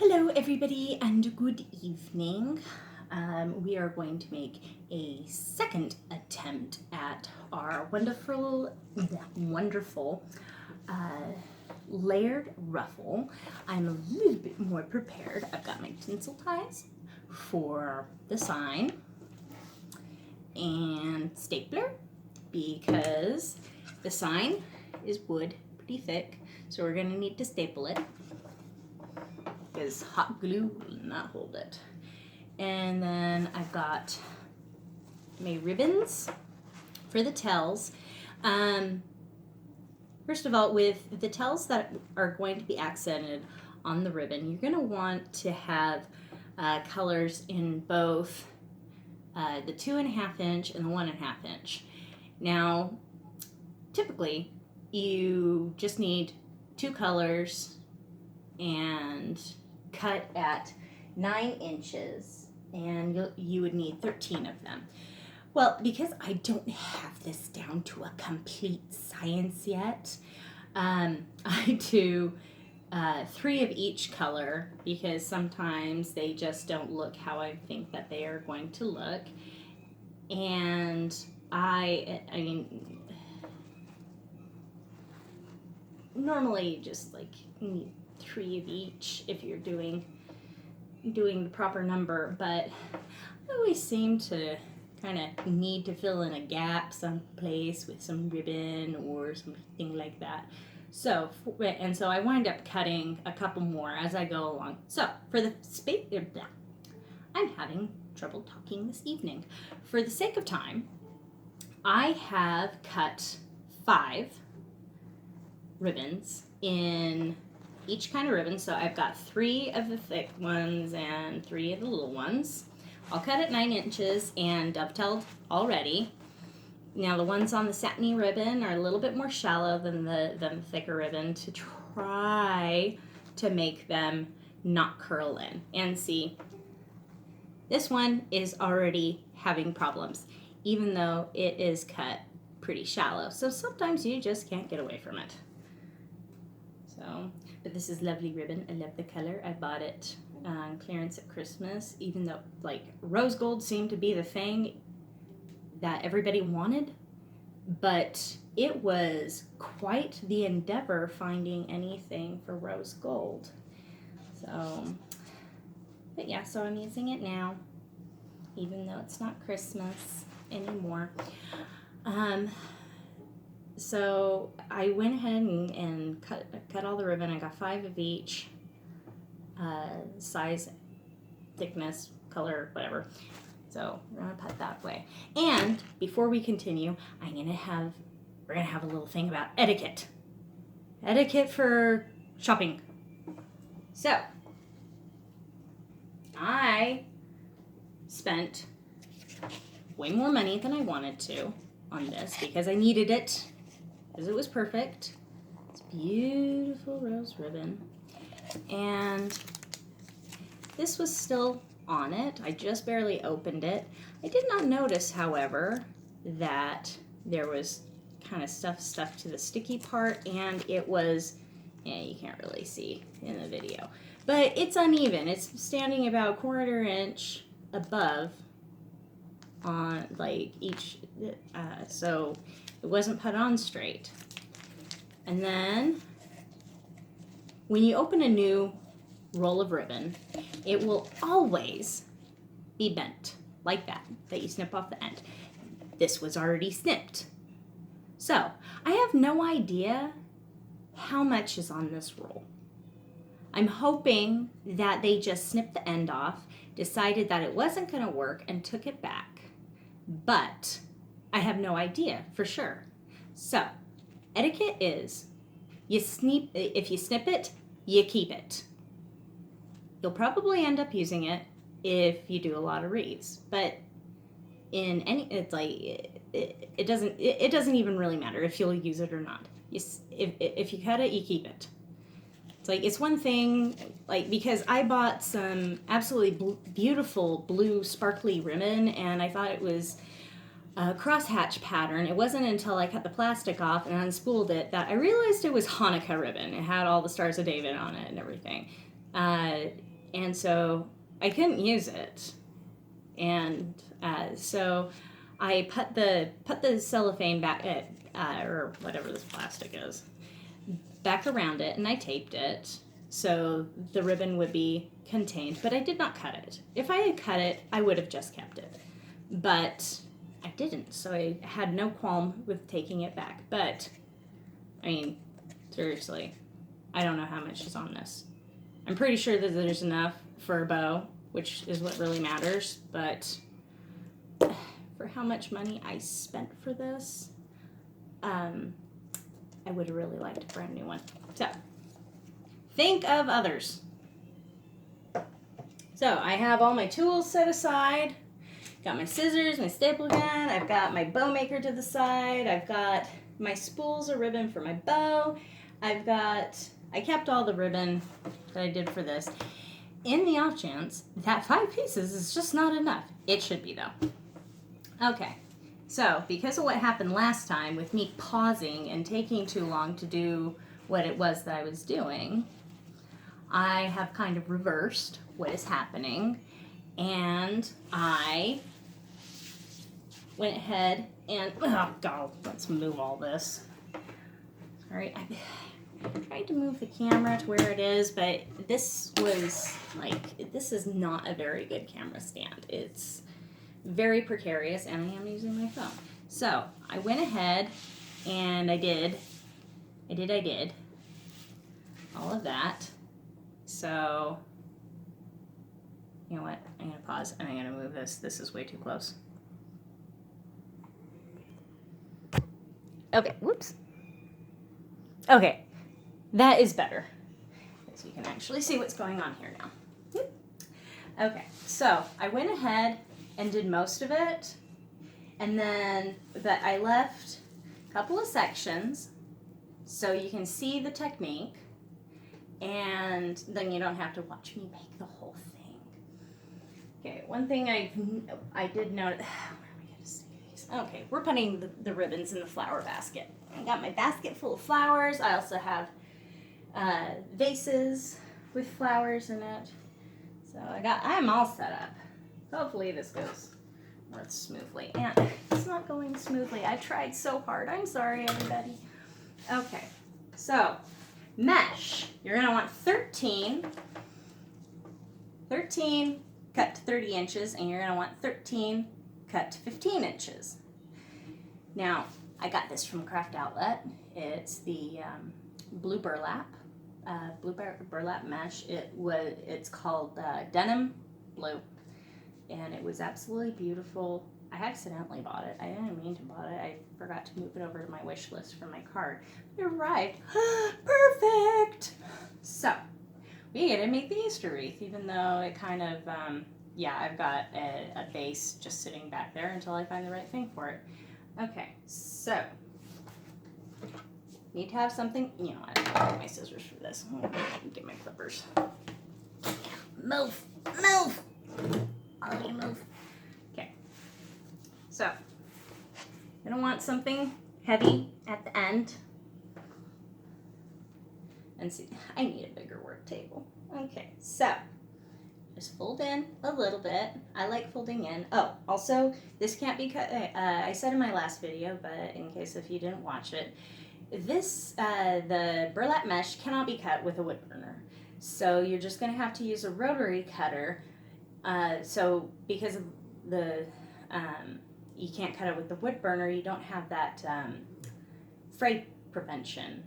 Hello everybody and good evening. We are going to make a second attempt at our wonderful layered ruffle. I'm a little bit more prepared. I've got my tinsel ties for the sign and stapler because the sign is wood, pretty thick, so we're going to need to staple it because hot glue will not hold it. And then I've got my ribbons for the tails. First of all, with the tails that are going to be accented on the ribbon, you're going to want to have colors in both the 2.5 inch and the 1.5 inch. Now, typically, you just need 2 colors and cut at 9 inches, and you would need 13 of them. Well, because I don't have this down to a complete science yet, I do 3 of each color because sometimes they just don't look how I think that they are going to look. And I mean, normally just like need 3 of each if you're doing the proper number, but I always seem to kind of need to fill in a gap someplace with some ribbon or something like that. So I wind up cutting a couple more as I go along. So for the space, I'm having trouble talking this evening. For the sake of time, I have cut 5 ribbons in each kind of ribbon. So I've got 3 of the thick ones and 3 of the little ones. I'll cut at 9 inches and dovetailed already. Now the ones on the satiny ribbon are a little bit more shallow than the thicker ribbon to try to make them not curl in. And see, this one is already having problems, even though it is cut pretty shallow. So sometimes you just can't get away from it. But this is lovely ribbon. I love the color. I bought it on clearance at Christmas, even though like rose gold seemed to be the thing that everybody wanted, but it was quite the endeavor finding anything for rose gold. But yeah, so I'm using it now, even though it's not Christmas anymore. So I went ahead and cut all the ribbon. I got 5 of each size, thickness, color, whatever. So we're gonna put that way. And before we continue, we're gonna have a little thing about etiquette. Etiquette for shopping. So I spent way more money than I wanted to on this because I needed it. Because it was perfect. It's beautiful rose ribbon. And this was still on it. I just barely opened it. I did not notice, however, that there was kind of stuff stuck to the sticky part, and it was, you can't really see in the video, but it's uneven. It's standing about 1/4 inch above on like each, so it wasn't put on straight. And then when you open a new roll of ribbon, it will always be bent like that you snip off the end. This was already snipped. So I have no idea how much is on this roll. I'm hoping that they just snipped the end off, decided that it wasn't going to work, and took it back. But I have no idea for sure. So, etiquette is if you snip it, you keep it. You'll probably end up using it if you do a lot of wreaths, but it's like it doesn't even really matter if you'll use it or not. If you cut it, you keep it. It's like, it's one thing, like, because I bought some absolutely beautiful blue sparkly ribbon, and I thought it was a crosshatch pattern. It wasn't until I cut the plastic off and unspooled it that I realized it was Hanukkah ribbon. It had all the Stars of David on it and everything. and so I couldn't use it. And so I put the cellophane back, or whatever this plastic is, back around it, and I taped it so the ribbon would be contained, but I did not cut it. If I had cut it, I would have just kept it. But I didn't, so I had no qualm with taking it back. But, I mean, seriously, I don't know how much is on this. I'm pretty sure that there's enough for a bow, which is what really matters, but for how much money I spent for this, I would have really liked a brand new one. So, think of others. So, I have all my tools set aside. Got my scissors, my staple gun, I've got my bow maker to the side, I've got my spools of ribbon for my bow, I kept all the ribbon that I did for this. In the off chance that 5 pieces is just not enough. It should be though. Okay, so because of what happened last time with me pausing and taking too long to do what it was that I was doing, I have kind of reversed what is happening, and I went ahead and, oh God, let's move all this. Sorry, I tried to move the camera to where it is, but this was this is not a very good camera stand. It's very precarious, and I am using my phone. So I went ahead and I did all of that. So, you know what? I'm going to pause and I'm going to move this. This is way too close. Okay, whoops. Okay, that is better. So you can actually see what's going on here now. Okay, so I went ahead and did most of it, and then I left a couple of sections so you can see the technique, and then you don't have to watch me make the whole thing. Okay, one thing I did notice. Okay, we're putting the ribbons in the flower basket. I got my basket full of flowers. I also have vases with flowers in it. So I'm all set up. Hopefully this goes more smoothly. And it's not going smoothly. I tried so hard. I'm sorry, everybody. Okay, so mesh. You're going to want 13 cut to 30 inches, and you're going to want 13 cut to 15 inches. Now, I got this from Craft Outlet. It's the blue burlap mesh. It's called denim blue, and it was absolutely beautiful. I accidentally bought it. I didn't mean to buy it. I forgot to move it over to my wish list from my card. It arrived. Perfect! So, we get to make the Easter wreath, even though it kind of, I've got a base just sitting back there until I find the right thing for it. Okay, so, need to have something, I don't have my scissors for this. Get my clippers. Move! Ollie, move. Okay, so, I don't want something heavy at the end. And see, I need a bigger work table. Okay, so just fold in a little bit. I like folding in. Oh, also, this can't be cut. I said in my last video, but in case if you didn't watch it, the burlap mesh cannot be cut with a wood burner. So you're just going to have to use a rotary cutter. So because of you can't cut it with the wood burner, you don't have that fray prevention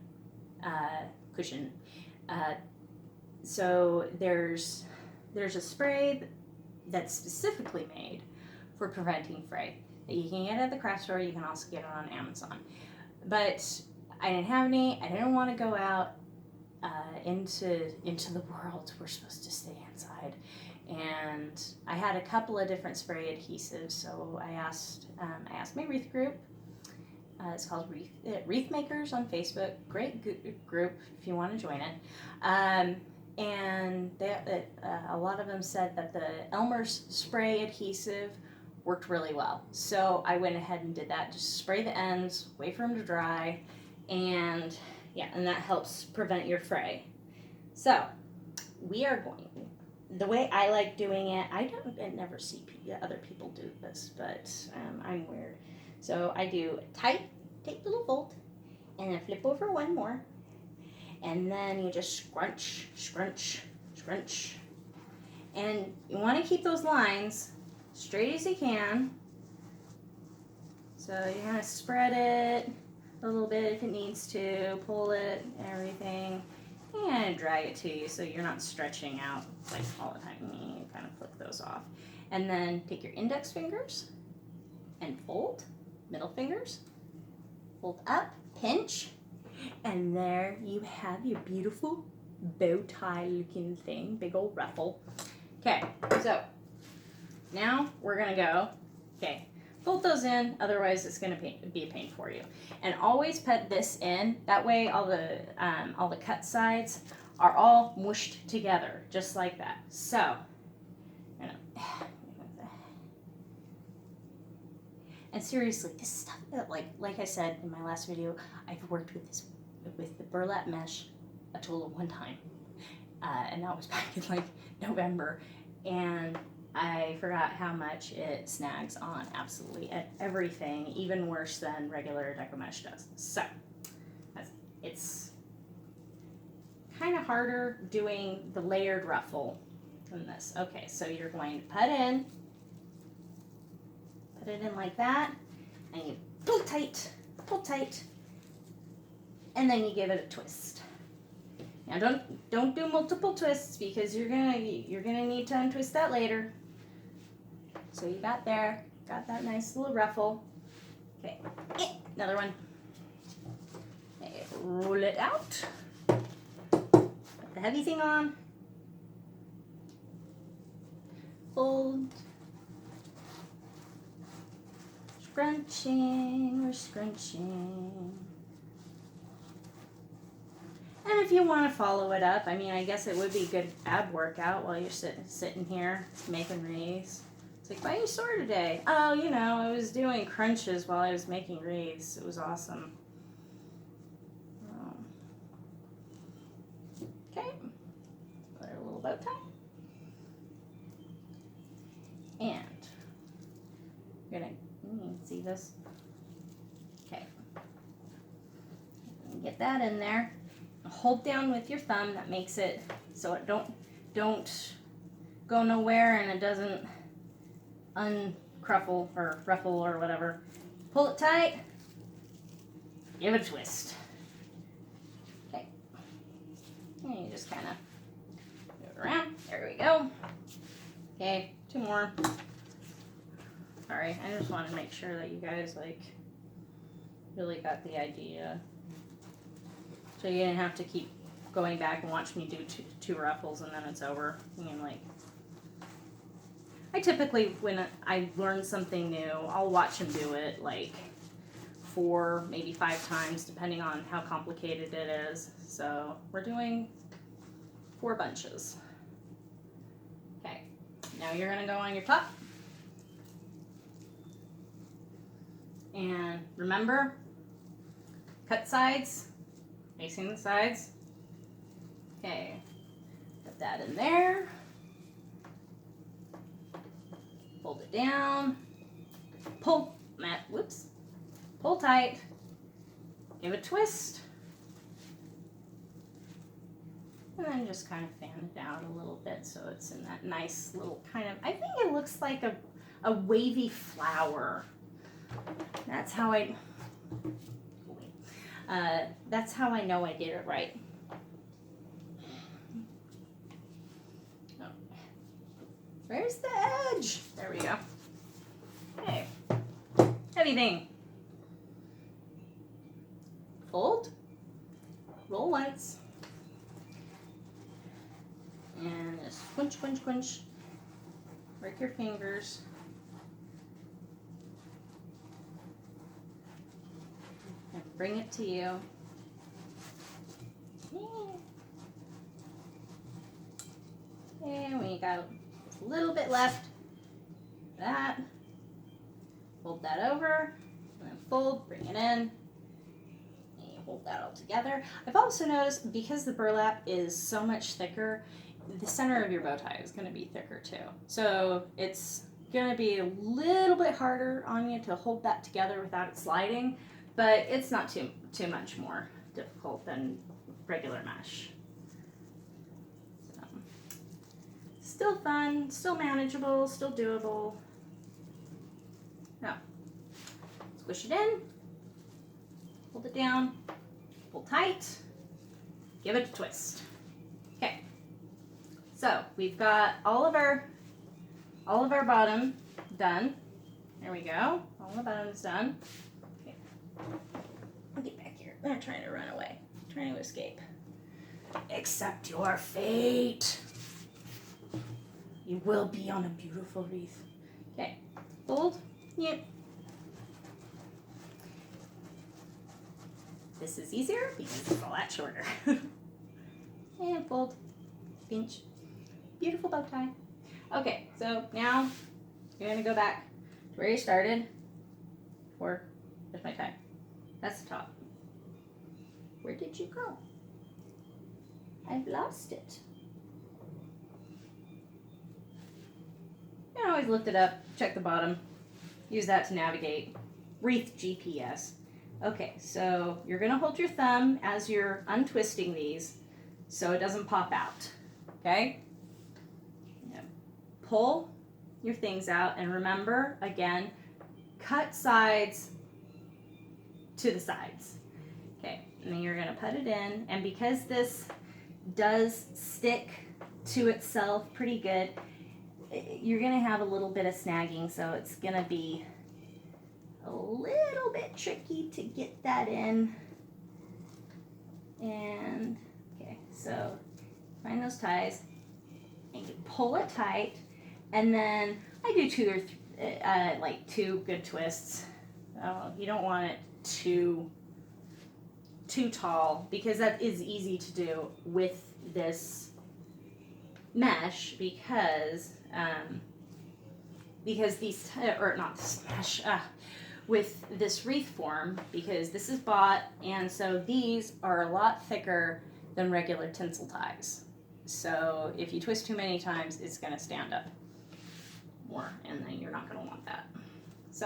cushion. So there's a spray that's specifically made for preventing fray that you can get at the craft store. You can also get it on Amazon. But I didn't have any. I didn't want to go out into the world. We're supposed to stay inside. And I had a couple of different spray adhesives, so I asked my wreath group. It's called Wreath Makers on Facebook. Great group if you want to join it. And a lot of them said that the Elmer's spray adhesive worked really well. So I went ahead and did that. Just spray the ends, wait for them to dry, and that helps prevent your fray. So we are going the way I like doing it, I never see other people do this, but I'm weird. So I do tight little fold, and then flip over one more, and then you just scrunch, scrunch, scrunch. And you want to keep those lines straight as you can. So you're going to spread it a little bit if it needs to, pull it, everything, and drag it to you so you're not stretching out like all the time. You kind of flick those off. And then take your index fingers and fold, middle fingers, fold up, pinch, and there you have your beautiful bow tie looking thing, big old ruffle. Okay, so now we're gonna go, okay, fold those in, otherwise it's gonna be a pain for you. And always put this in, that way all the cut sides are all mushed together, just like that. So, and seriously, this stuff, like I said in my last video, I've worked with the burlap mesh a total of one time. And that was back in like November. And I forgot how much it snags on absolutely everything, even worse than regular Deco Mesh does. So, it's kind of harder doing the layered ruffle than this. Okay, so you're going to put it in like that, and you pull tight, and then you give it a twist. Now don't do multiple twists because you're gonna need to untwist that later. So you got that nice little ruffle. Okay, another one. Okay, roll it out. Put the heavy thing on. Fold. Scrunching, we're scrunching. And if you want to follow it up, I mean, I guess it would be a good ab workout while you're sitting here making wreaths. It's like, why are you sore today? Oh, you know, I was doing crunches while I was making wreaths. It was awesome. Okay, put a little bow tie. And you're gonna see this? Okay. Get that in there. Hold down with your thumb. That makes it so it don't go nowhere and it doesn't uncruffle or ruffle or whatever. Pull it tight. Give it a twist. Okay. And you just kind of move it around. There we go. Okay, 2 more. Sorry, I just want to make sure that you guys really got the idea. So you didn't have to keep going back and watch me do two ruffles and then it's over. I typically, when I learn something new, I'll watch them do it like 4, maybe 5 times, depending on how complicated it is. So we're doing 4 bunches. Okay, now you're gonna go on your top. And remember, cut sides, facing the sides. Okay, put that in there. Fold it down. Pull, pull tight. Give it a twist. And then just kind of fan it out a little bit so it's in that nice little kind of, I think it looks like a wavy flower. That's how I know I did it right. Oh. Where's the edge? There we go. Okay. Heavy thing. Fold. Roll once. And just squinch, squinch, squinch. Break your fingers. And bring it to you. And we got a little bit left. That. Fold that over. And then fold, bring it in. And you hold that all together. I've also noticed because the burlap is so much thicker, the center of your bow tie is going to be thicker too. So it's going to be a little bit harder on you to hold that together without it sliding, but it's not too much more difficult than regular mesh. So, still fun, still manageable, still doable. Now, squish it in, hold it down, pull tight, give it a twist. Okay, so we've got all of our bottom done. There we go. All the bottom's done. Okay. Get back here. They're trying to run away. Trying to escape. Accept your fate. You will be on a beautiful wreath. Okay. Fold. Yep. This is easier because it's a lot shorter. And fold. Pinch. Beautiful bow tie. Okay, so now you're going to go back to where you started. Where's my tie? That's the top. Where did you go? I've lost it. You can always lift it up, check the bottom, use that to navigate. Wreath GPS. Okay, so you're going to hold your thumb as you're untwisting these so it doesn't pop out. Okay? Pull your things out, and remember, again, cut sides to the sides. Okay, and then you're going to put it in, and because this does stick to itself pretty good, you're going to have a little bit of snagging, so it's going to be a little bit tricky to get that in. And, okay, so find those ties, and you pull it tight. And then I do two good twists. You don't want it too tall because that is easy to do with this mesh because these or not this mesh with this wreath form because this is bought, and so these are a lot thicker than regular tinsel ties. So if you twist too many times, it's going to stand up more, and then you're not going to want that. So,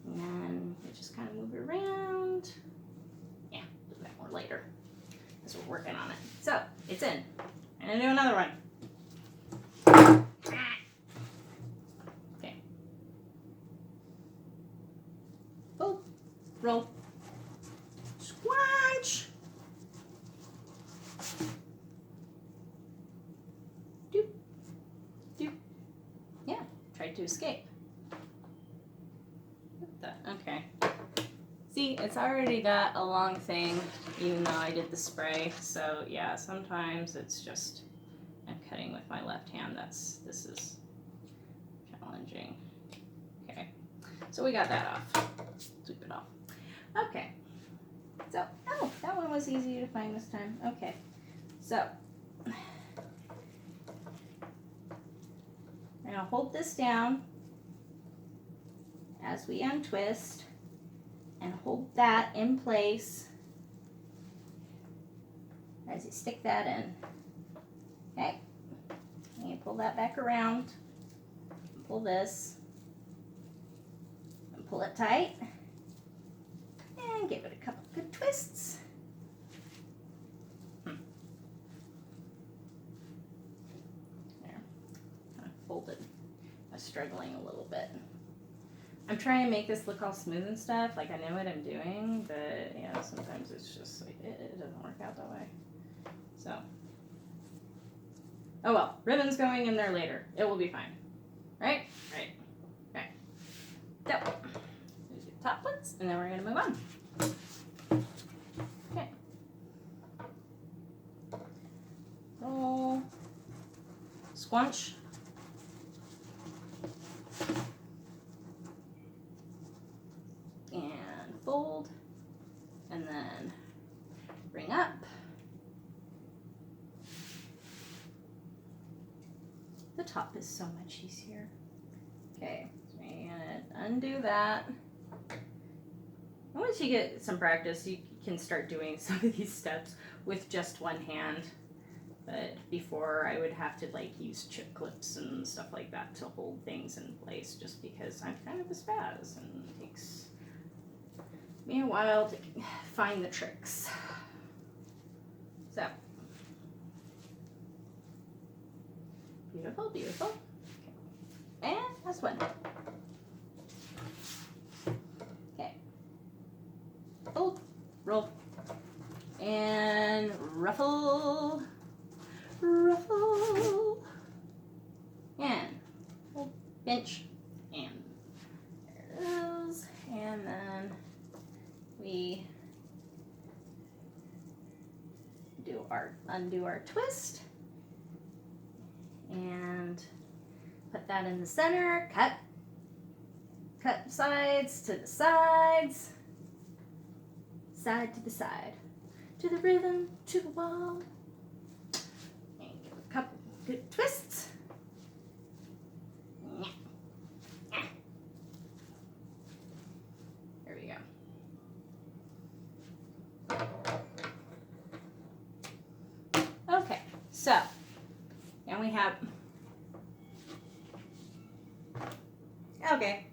and then you just kind of move it around. Yeah, do that more later as we're working on it. So, it's in. I'm going to do another one. Okay. Oh, roll. Squanch. To escape. Okay. See, it's already got a long thing, even though I did the spray. So yeah, sometimes it's just I'm cutting with my left hand. This is challenging. Okay, so we got that off. Sweep it off. Okay. So that one was easy to find this time. Okay. So. Now hold this down as we untwist and hold that in place as you stick that in. Okay, and you pull that back around, pull this, and pull it tight, and give it a couple good twists. Folded. I'm struggling a little bit. I'm trying to make this look all smooth and stuff, like I know what I'm doing, but yeah, sometimes it's just like it doesn't work out that way. So, oh well, ribbon's going in there later. It will be fine. Right? Right. Okay. So, there's your top ones, and then we're gonna move on. Okay. Roll. Squanch. And fold, and then bring up, the top is so much easier. Okay, so you're gonna undo that. And once you get some practice, you can start doing some of these steps with just one hand. But before I would have to like use chip clips and stuff like that to hold things in place just because I'm kind of a spaz and it takes me a while to find the tricks. So, beautiful, beautiful. Okay. And last one. Okay. Fold, roll, and ruffle. Ruffle and we'll pinch and there it is, and then we undo our twist and put that in the center, cut sides to the sides, side to the side, to the rhythm, to the wall. Couple good twists. There we go. Okay, so now we have. Okay,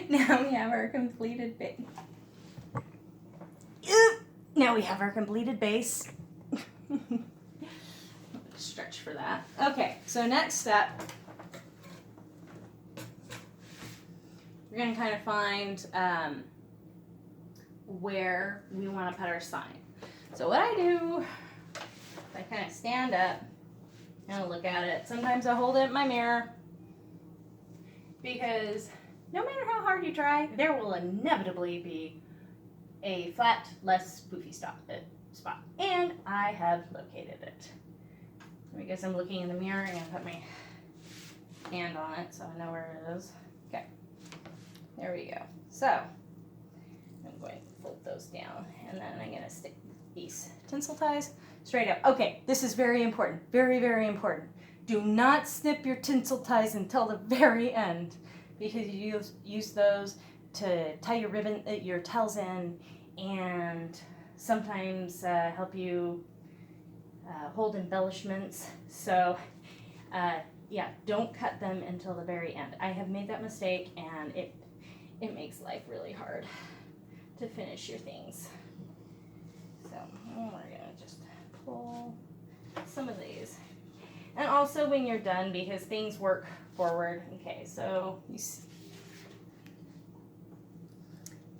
now we have our completed base. Now we have our completed base. Stretch for that. Okay, so next step, we're going to kind of find where we want to put our sign. So what I do, I kind of stand up and look at it. Sometimes I hold it in my mirror because no matter how hard you try, there will inevitably be a flat, less poofy spot. And I have located it. I guess I'm looking in the mirror and I put my hand on it so I know where it is. Okay, there we go. So I'm going to fold those down and then I'm going to stick these tinsel ties straight up. Okay, this is very important, very, very important. Do not snip your tinsel ties until the very end because you use those to tie your ribbon, your tails in, and sometimes help you hold embellishments. So yeah, don't cut them until the very end. I have made that mistake and it makes life really hard to finish your things. So we're gonna just pull some of these. And also when you're done, because things work forward. Okay, so you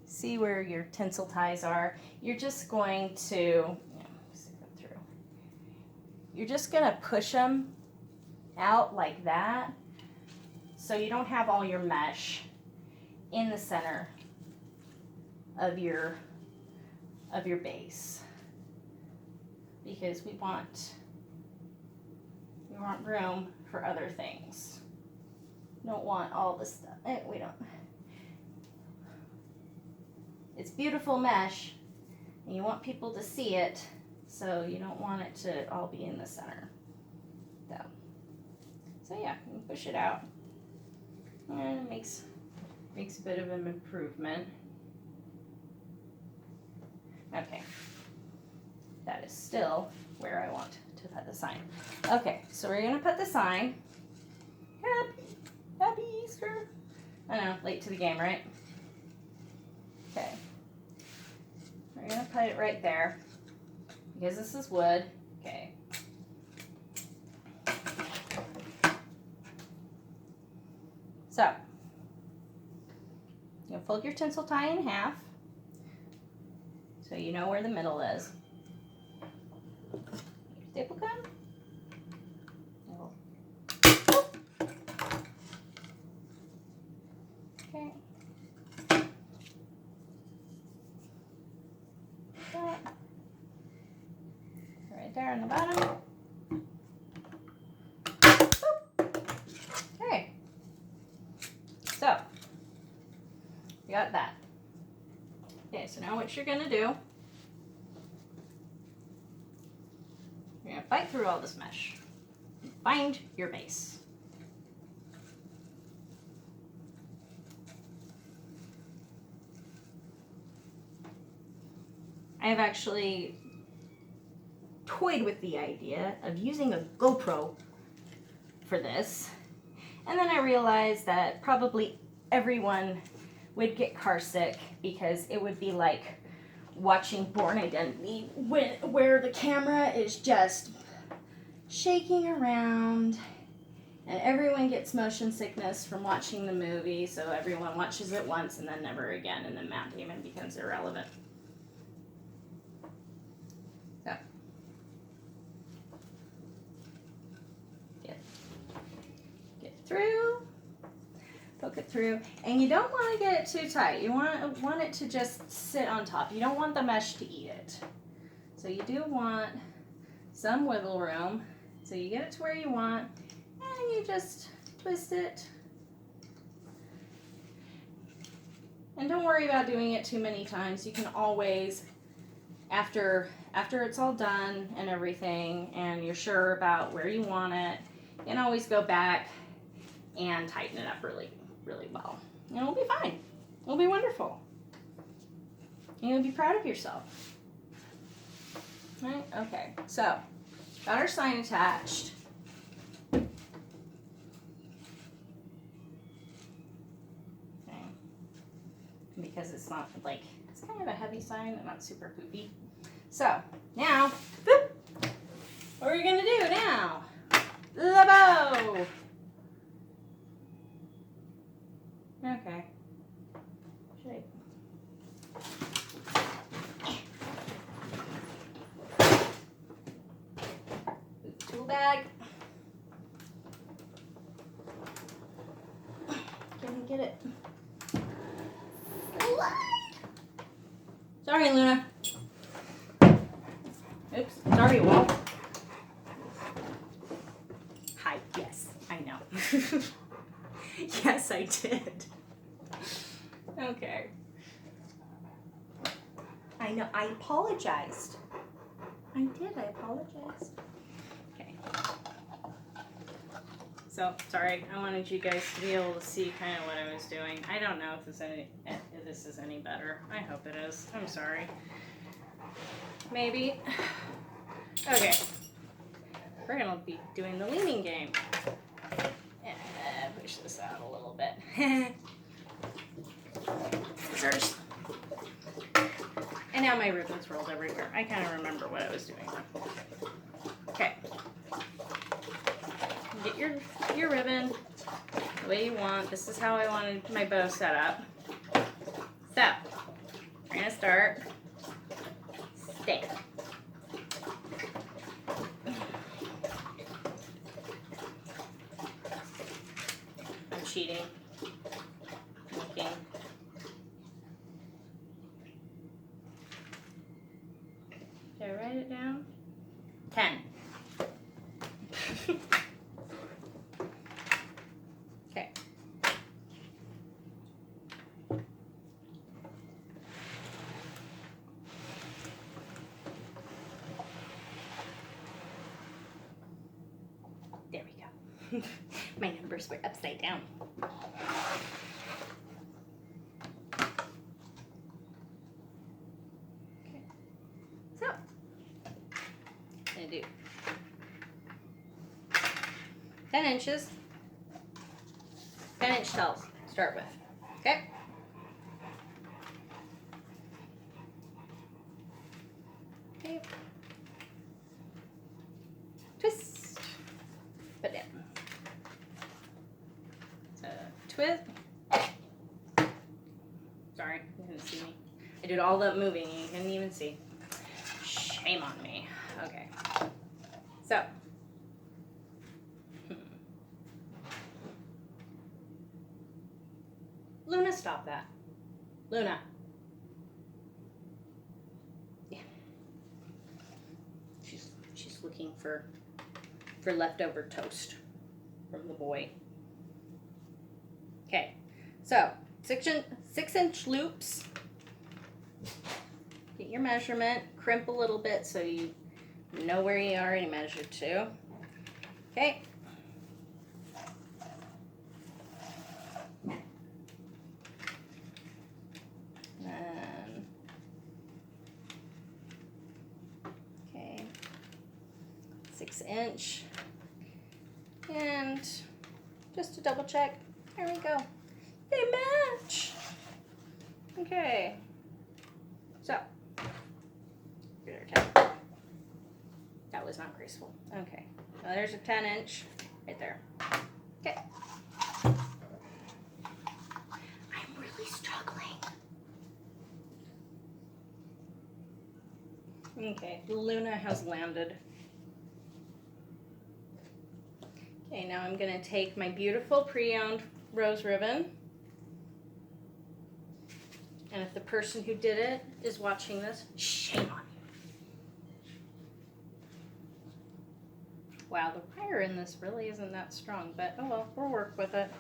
see where your tinsel ties are. You're just going to, you're just going to push them out like that so you don't have all your mesh in the center of your base, because we want room for other things. Don't want all this stuff. We don't. It's beautiful mesh and you want people to see it. So you don't want it to all be in the center. So yeah, you can push it out. And it makes a bit of an improvement. Okay. That is still where I want to put the sign. Okay, so we're gonna put the sign. Happy Easter. I know, late to the game, right? Okay. We're gonna put it right there. Because this is wood, okay. So, you'll fold your tinsel tie in half, so you know where the middle is. Your staple gun. Okay. That. Right there on the bottom. Okay. So, you got that. Okay, so now what you're going to do, you're going to fight through all this mesh. Find your base. I have actually toyed with the idea of using a GoPro for this. And then I realized that probably everyone would get car sick because it would be like watching Born Identity where the camera is just shaking around and everyone gets motion sickness from watching the movie, so everyone watches it once and then never again, and then Matt Damon becomes irrelevant. So get through, poke it through, and you don't want to get it too tight. You want it to just sit on top. You don't want the mesh to eat it. So you do want some wiggle room. So you get it to where you want, and you just twist it. And don't worry about doing it too many times. You can always, after it's all done and everything, and you're sure about where you want it, you can always go back and tighten it up really, really well. And it'll be fine. It'll be wonderful. And you'll be proud of yourself. Right? Okay, so got our sign attached. Okay. Because it's not like, it's kind of a heavy sign and not super poopy. So now, boop, what are we gonna do now? The bow. Okay. Should tool bag. Can get it. Sorry, Luna. Oops. Sorry, Walt. Hi. Yes, I know. Yes, I did. Okay. I know. I apologized. I did. I apologized. Okay. So, sorry. I wanted you guys to be able to see kind of what I was doing. I don't know if this is any better. I hope it is. I'm sorry. Maybe. Okay. We're going to be doing the leaning game. Push this out a little bit. Scissors. And now my ribbon's rolled everywhere. I kind of remember what I was doing. Okay. Get your ribbon the way you want. This is how I wanted my bow set up. So, we're going to start there. I'm cheating. Looking. Did I write it down? 10. Okay. There we go. My numbers were upside down. Okay. So, I'm going to do 10 inches. 10-inch tails to start with. Okay? Okay. Twist. Put down. So, twist. Sorry, you couldn't see me. I did all that moving and you couldn't even see. Shame on me. Okay. So. Luna, stop that. Luna. Yeah. She's looking for leftover toast from the boy. Okay. So, 6-inch loops. Get your measurement. Crimp a little bit so you know where you already measured to. Okay. inch. And just to double check, there we go. They match. Okay. So, that was not graceful. Okay. Now there's a 10 inch right there. Okay. I'm really struggling. Okay, Luna has landed. Okay, now I'm going to take my beautiful pre-owned rose ribbon. And if the person who did it is watching this, shame on you. Wow, the wire in this really isn't that strong, but oh well, we'll work with it.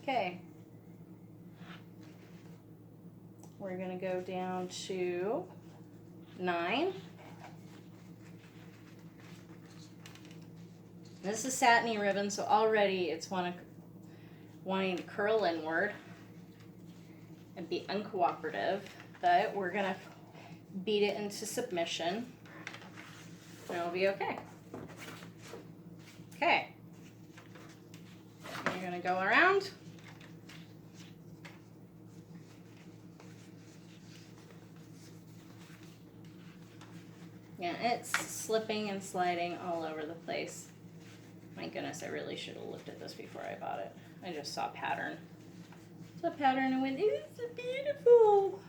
Okay. We're going to go down to 9. This is satiny ribbon, so already it's wanting to curl inward and be uncooperative, but we're going to beat it into submission and it'll be okay. Okay. And you're going to go around. Yeah, it's slipping and sliding all over the place. My goodness, I really should have looked at this before I bought it. I just saw pattern. Saw pattern and went, it's beautiful.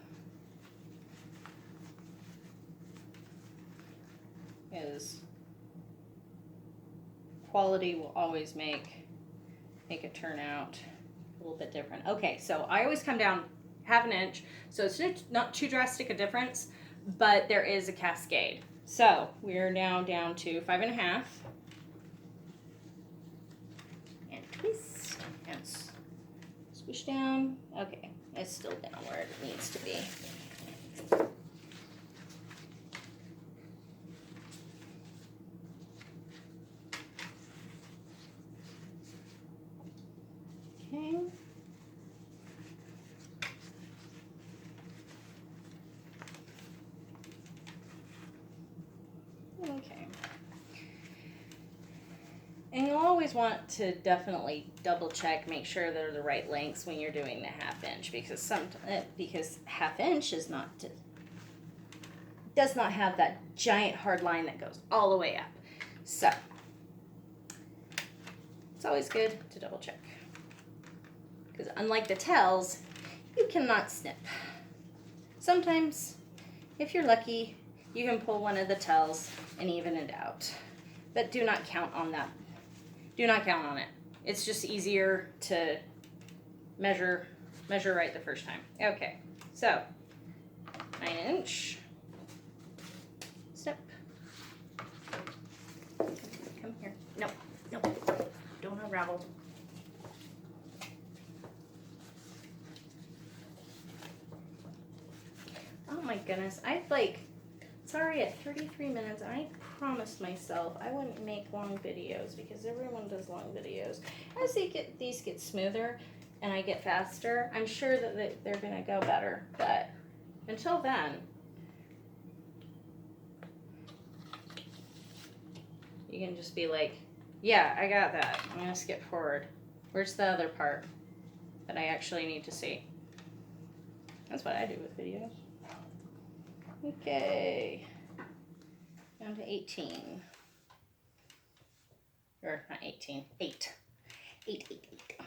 Because quality will always make it turn out a little bit different. Okay, so I always come down ½ inch, so it's not too drastic a difference, but there is a cascade. So we are now down to 5.5. And twist and squish down. Okay, it's still down where it needs to be. Okay. Okay. And you'll always want to definitely double check, make sure they're the right lengths when you're doing the ½ inch, because ½ inch does not have that giant hard line that goes all the way up. So it's always good to double check, because unlike the tails, you cannot snip. Sometimes, if you're lucky, you can pull one of the tails and even it out, but do not count on that. Do not count on it. It's just easier to measure right the first time. Okay, so 9 inch. Snip. Come here. No, don't unravel. Oh my goodness, it's already at 33 minutes, and I promised myself I wouldn't make long videos because everyone does long videos. As these get smoother and I get faster, I'm sure that they're going to go better. But until then, you can just be like, yeah, I got that. I'm going to skip forward. Where's the other part that I actually need to see? That's what I do with videos. Okay. Down to 18. Or not 18, 8. 8. Okay.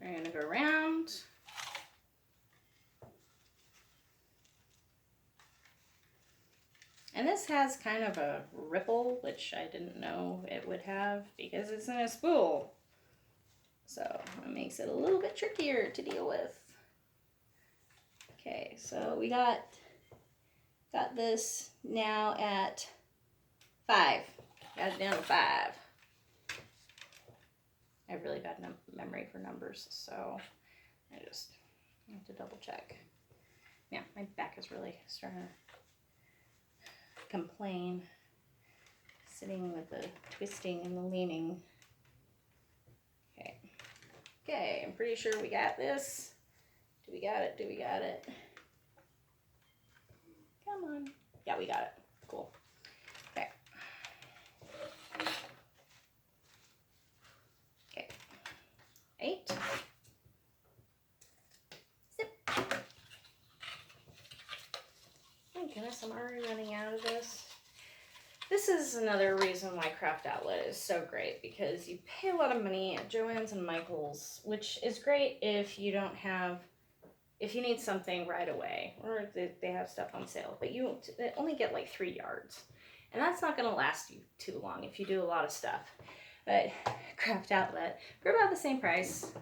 We're going to go around. And this has kind of a ripple, which I didn't know it would have because it's in a spool. So it makes it a little bit trickier to deal with. Okay, so we got this now at 5. Got it down to 5. I have really bad memory for numbers, so I have to double check. Yeah, my back is really starting to complain. sitting with the twisting and the leaning. Okay. Okay, I'm pretty sure we got this. Do we got it? Do we got it? Come on. Yeah, we got it. Cool. Okay. Okay. 8. Zip. My goodness, I'm already running out of this. This is another reason why Craft Outlet is so great, because you pay a lot of money at Joann's and Michael's, which is great if you don't have, if you need something right away, or they have stuff on sale, but you only get like 3 yards. And that's not going to last you too long if you do a lot of stuff. But Craft Outlet, for about the same price,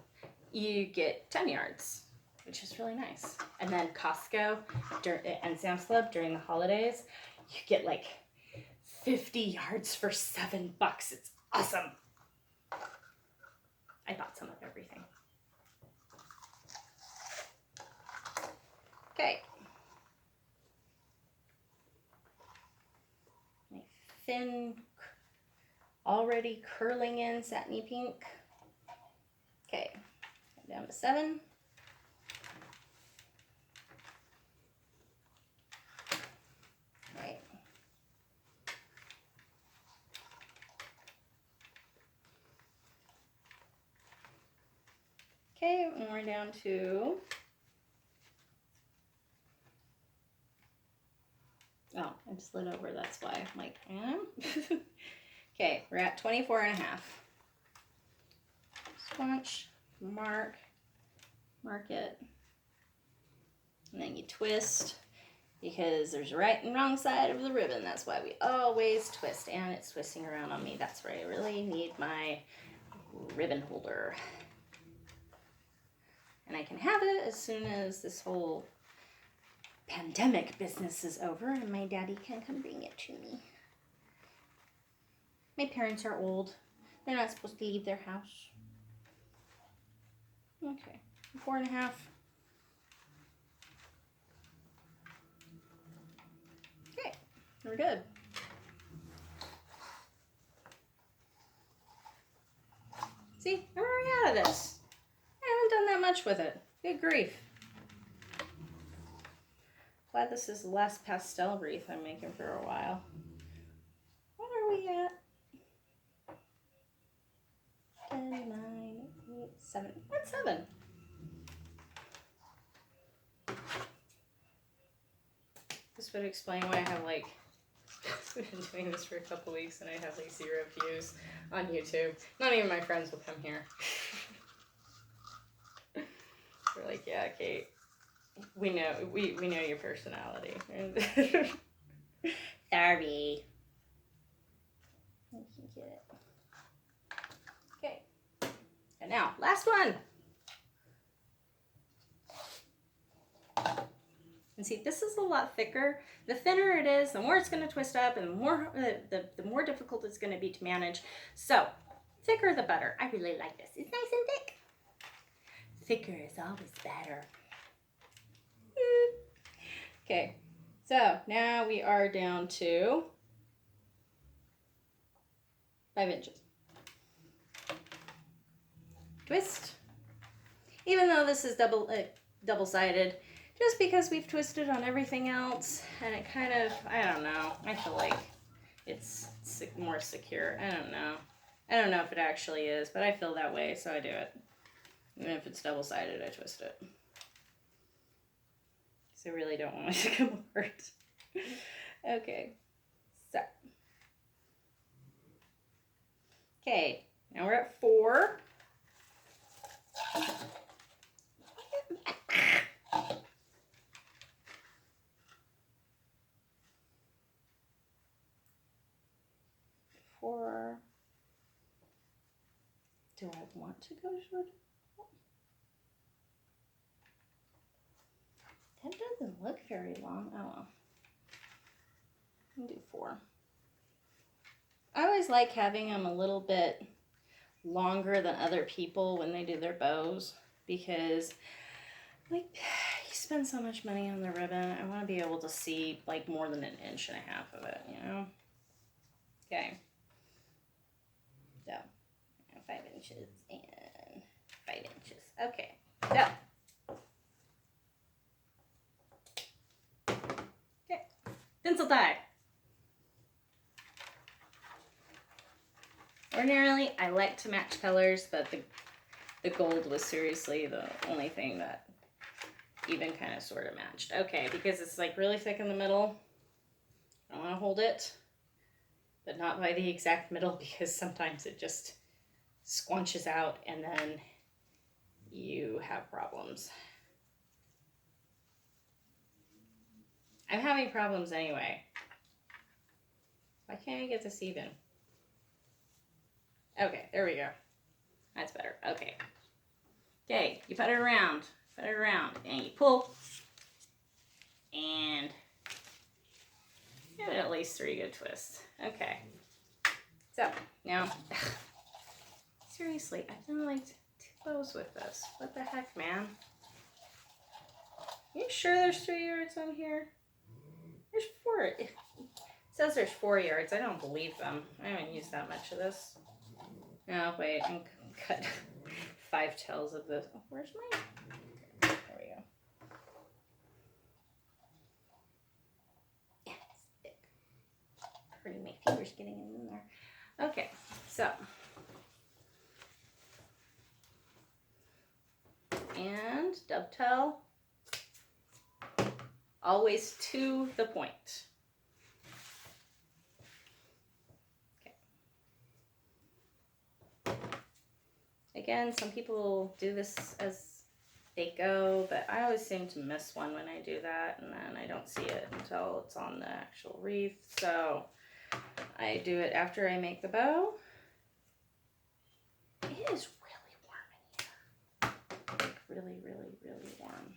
you get 10 yards, which is really nice. And then Costco and Sam's Club during the holidays, you get like 50 yards for $7. It's awesome. I bought some of everything. Okay. My thin, already curling in satiny pink. Okay, down to 7. Right. Okay, and we're down to, oh, I slid over, that's why I'm like, Okay, we're at 24 and a half. Squanch, mark it, and then you twist, because there's a right and wrong side of the ribbon. That's why we always twist, and it's twisting around on me. That's where I really need my ribbon holder. And I can have it as soon as this whole pandemic business is over and my daddy can come bring it to me. My parents are old. They're not supposed to leave their house. Okay, 4 and a half. Okay, we're good. See, I'm already out of this. I haven't done that much with it. Good grief. Glad this is the last pastel wreath I'm making for a while. What are we at? 10, 9, 8, 7. What's 7? This would explain why I have like, we've been doing this for a couple weeks and I have like 0 views on YouTube. Not even my friends will come here. We're like, yeah, Kate, we know your personality. Sorry. I can get it. Okay. And now, last one. And see, this is a lot thicker. The thinner it is, the more it's going to twist up, and the more difficult it's going to be to manage. So, thicker the better. I really like this. It's nice and thick. Thicker is always better. Okay, so now we are down to 5 inches. Twist. Even though this is double-sided, just because we've twisted on everything else, and it kind of, I don't know, I feel like it's more secure. I don't know. I don't know if it actually is, but I feel that way, so I do it. Even if it's double-sided, I twist it. So I really don't want it to come apart. Okay, so. Okay, now we're at 4. Do I want to go short? That doesn't look very long. Oh well. I'll do 4. I always like having them a little bit longer than other people when they do their bows, because like you spend so much money on the ribbon. I want to be able to see like more than 1.5 inches of it, you know? Okay. inches and 5 inches. Okay, so. Okay, pencil tie. Ordinarily, I like to match colors, but the gold was seriously the only thing that even kind of sort of matched. Okay, because it's like really thick in the middle. I want to hold it, but not by the exact middle because sometimes it just squanches out and then you have problems. I'm having problems anyway. Why can't I get this even? Okay, there we go. That's better. Okay. Okay, you put it around, and you pull, and give it at least 3 good twists. Okay. So, now, seriously, I've done like 2 bows with this. What the heck, man? You sure there's 3 yards on here? There's 4. It says there's 4 yards. I don't believe them. I haven't used that much of this. No, wait, I'm cut 5 tails of this. Oh, where's my? There we go. Yeah, it's thick. Hurting my fingers getting in there. Okay, so. And dovetail. Always to the point. Okay. Again, some people do this as they go, but I always seem to miss one when I do that, and then I don't see it until it's on the actual wreath. So I do it after I make the bow. It is really warm in here. Like really, really, really warm.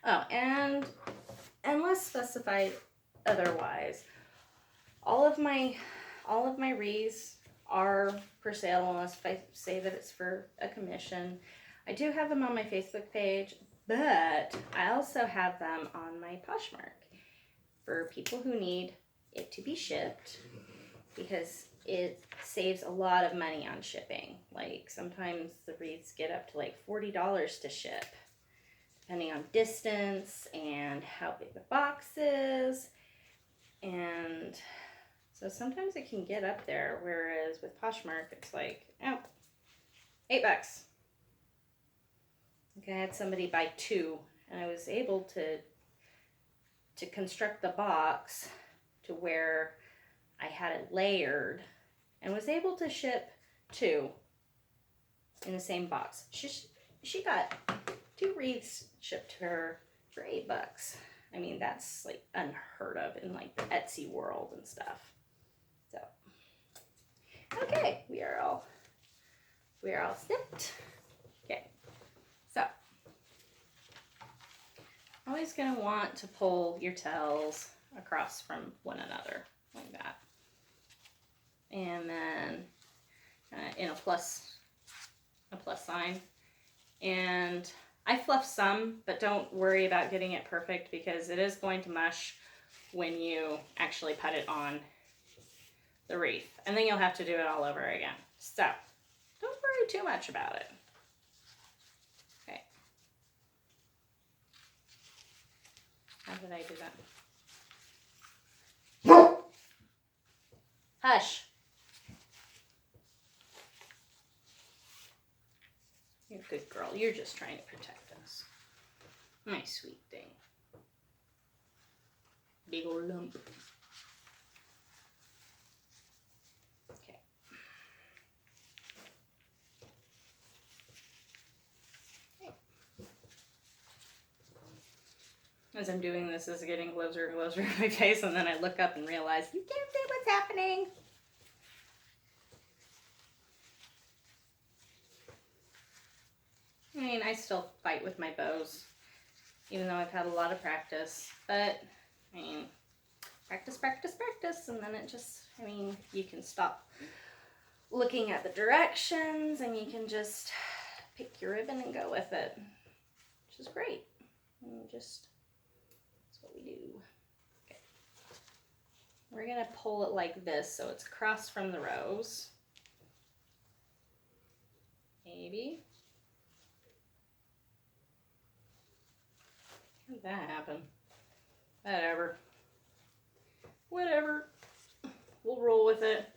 Oh, and unless specified otherwise, all of my wreaths are for sale unless I say that it's for a commission. I do have them on my Facebook page, but I also have them on my Poshmark for people who need it to be shipped because it saves a lot of money on shipping. Like sometimes the wreaths get up to like $40 to ship, depending on distance and how big the box is. And so sometimes it can get up there, whereas with Poshmark, it's like, oh, $8. Okay, I had somebody buy 2, and I was able to construct the box to where I had it layered and was able to ship 2 in the same box. She got 2 wreaths shipped to her for $8. I mean, that's like unheard of in like the Etsy world and stuff. So, okay, we are all snipped. Okay, so always gonna want to pull your tails across from one another like that, and then in a plus sign. And I fluff some, but don't worry about getting it perfect because it is going to mush when you actually put it on the wreath. And then you'll have to do it all over again. So don't worry too much about it. Okay. How did I do that? Hush. You're a good girl. You're just trying to protect us. My sweet thing. Big old lump. Okay. As I'm doing this, it's getting closer and closer to my face, and then I look up and realize, you can't see what's happening. I mean, I still fight with my bows, even though I've had a lot of practice. But, I mean, practice, and then it just, I mean, you can stop looking at the directions, and you can just pick your ribbon and go with it, which is great. And just, that's what we do. Okay. We're gonna pull it like this so it's across from the rose. Maybe. How did that happen? Whatever. Whatever. We'll roll with it.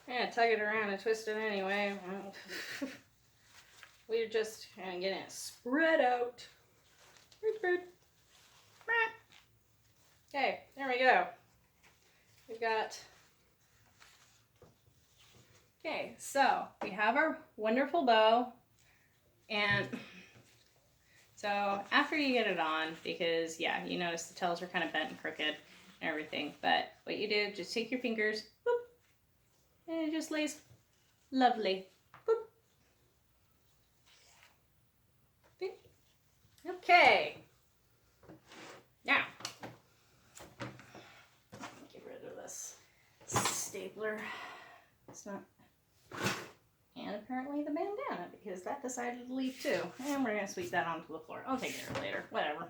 Yeah, tug it around and twist it anyway. We're just getting it spread out. Spread. Okay, there we go. We've got... Okay, so we have our wonderful bow. And so after you get it on, because yeah, you notice the tails are kind of bent and crooked and everything. But what you do, just take your fingers, boop, and it just lays lovely. Boop. Okay. Now, get rid of this stapler. It's not, and apparently the bandana, because that decided to leave too. And we're gonna sweep that onto the floor. I'll take care of it later. Whatever.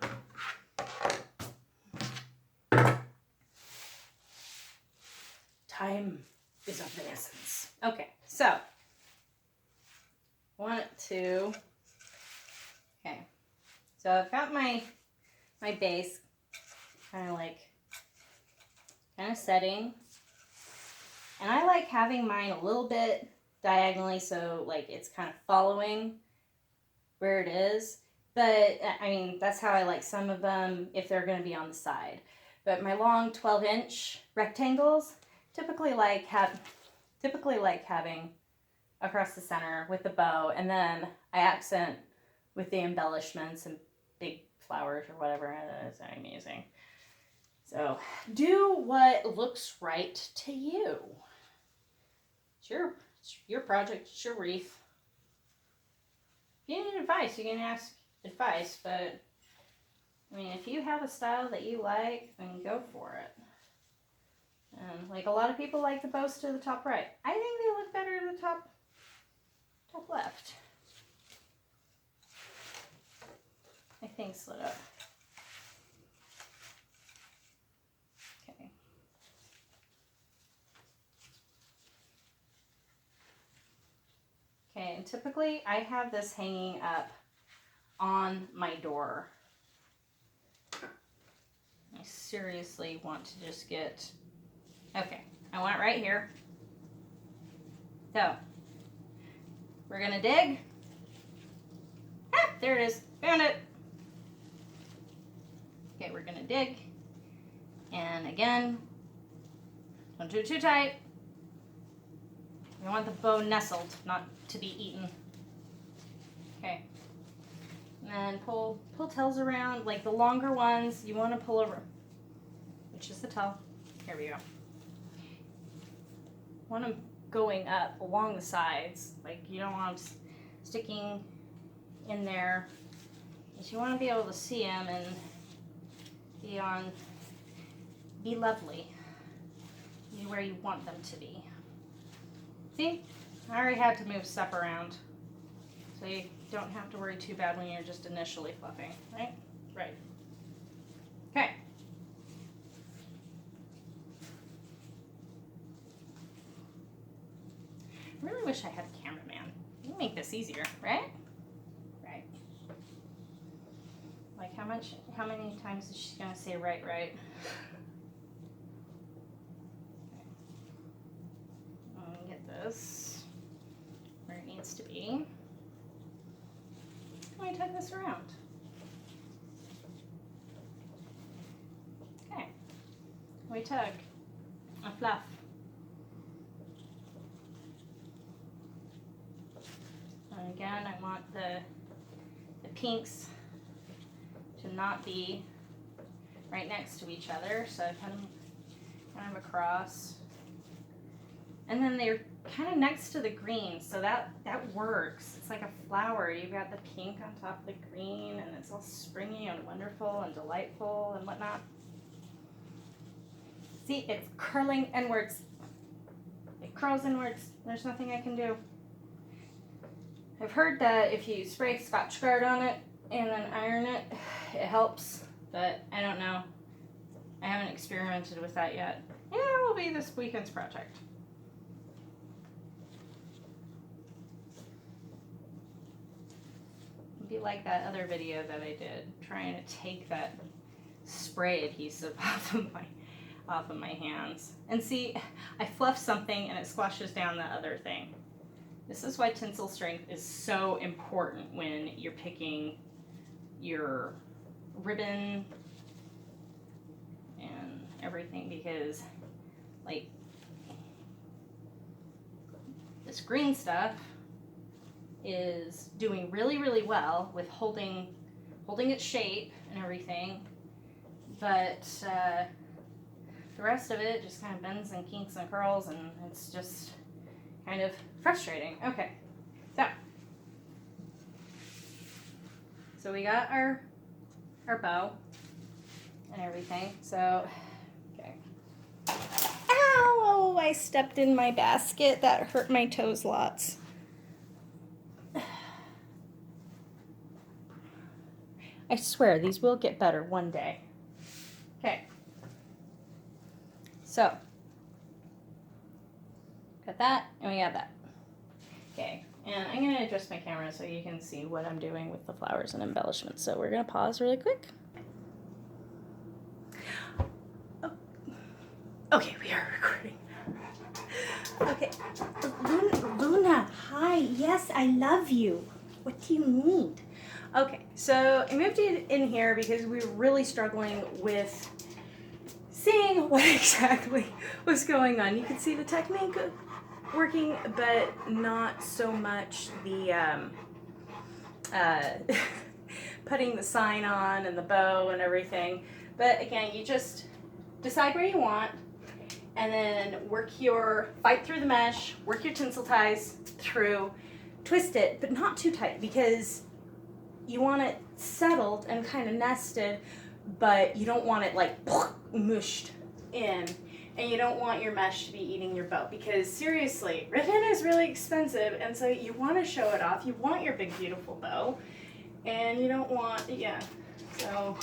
Time is of the essence. Okay, so want to. Okay, so I've got my base kind of setting. And I like having mine a little bit diagonally so like it's kind of following where it is. But I mean, that's how I like some of them if they're going to be on the side. But my long 12-inch rectangles typically like having across the center with the bow, and then I accent with the embellishments and big flowers or whatever it is I'm using. So do what looks right to you. It's your project, it's your wreath. If you need advice, you can ask advice, but I mean, if you have a style that you like, then go for it. And like a lot of people like the bows to the top right. I think they look better to the top left. My thing slid up. Okay. Okay, and typically I have this hanging up on my door. I seriously want to just get, okay, I want it right here. So, we're gonna dig. Ah, there it is, found it. Okay, we're gonna dig. And again, don't do it too tight. You want the bow nestled, not to be eaten. Okay. And then pull tails around, like the longer ones, you want to pull over, which is the tail. Here we go. Want them going up along the sides, like you don't want them sticking in there. Because you want to be able to see them and be lovely, be where you want them to be. See, I already had to move stuff around, so you don't have to worry too bad when you're just initially fluffing, right? Right. Okay. I really wish I had a cameraman. You can make this easier, right? Right. Like how many times is she gonna say right? Okay. Get this where it needs to be. Let me tug this around. Okay. We tug a fluff. And again, I want the pinks to not be right next to each other, so I put them kind of across. And then they're kind of next to the green, so that works. It's like a flower. You've got the pink on top of the green, and it's all springy and wonderful and delightful and whatnot. See, it's curling inwards. It curls inwards. There's nothing I can do. I've heard that if you spray Scotch Guard on it and then iron it, it helps, but I don't know. I haven't experimented with that yet. Yeah, it will be this weekend's project. It'd be like that other video that I did, trying to take that spray adhesive off of my hands. And see, I fluff something and it squashes down the other thing. This is why tinsel strength is so important when you're picking your ribbon and everything, because like this green stuff is doing really, really well with holding its shape and everything, but the rest of it just kind of bends and kinks and curls, and it's just kind of frustrating. Okay, so we got our bow and everything. So, okay. Ow! I stepped in my basket. That hurt my toes lots. I swear, these will get better one day. Okay. So, got that, and we got that. Okay, and I'm going to adjust my camera so you can see what I'm doing with the flowers and embellishments. So we're going to pause really quick. Oh. Okay, we are recording. Okay, Luna, hi, yes, I love you. What do you need? Okay, so I moved it in here because we were really struggling with seeing what exactly was going on. You can see the technique working, but not so much the putting the sign on and the bow and everything. But again, you just decide where you want, and then fight through the mesh, work your tinsel ties through, twist it, but not too tight, because you want it settled and kind of nested, but you don't want it like mushed in, and you don't want your mesh to be eating your bow, because seriously, ribbon is really expensive, and so you want to show it off. You want your big beautiful bow, and you don't want, so,